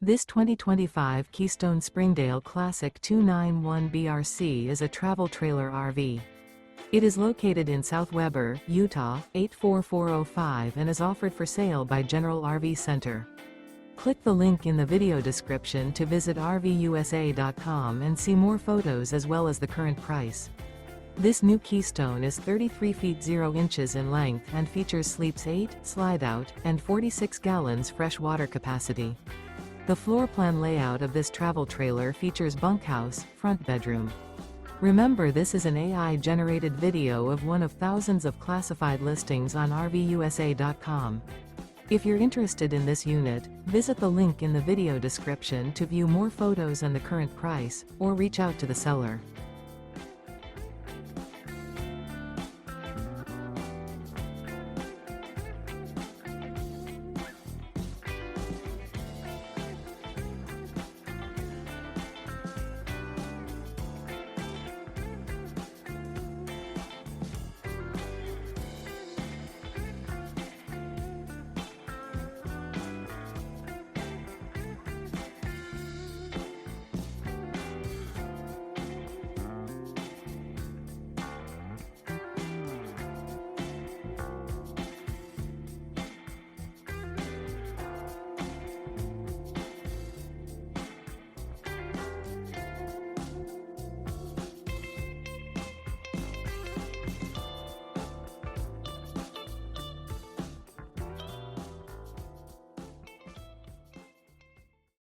This 2025 Keystone Springdale Classic 291BRC is a travel trailer RV. It is located in South Weber, Utah, 84405 and is offered for sale by General RV Center. Click the link in the video description to visit RVUSA.com and see more photos as well as the current price. This new Keystone is 33 feet 0 inches in length and features sleeps 8, Slideout, and 46 gallons fresh water capacity. The floor plan layout of this travel trailer features bunkhouse, front bedroom. Remember, this is an AI-generated video of one of thousands of classified listings on RVUSA.com. If you're interested in this unit, visit the link in the video description to view more photos and the current price, or reach out to the seller.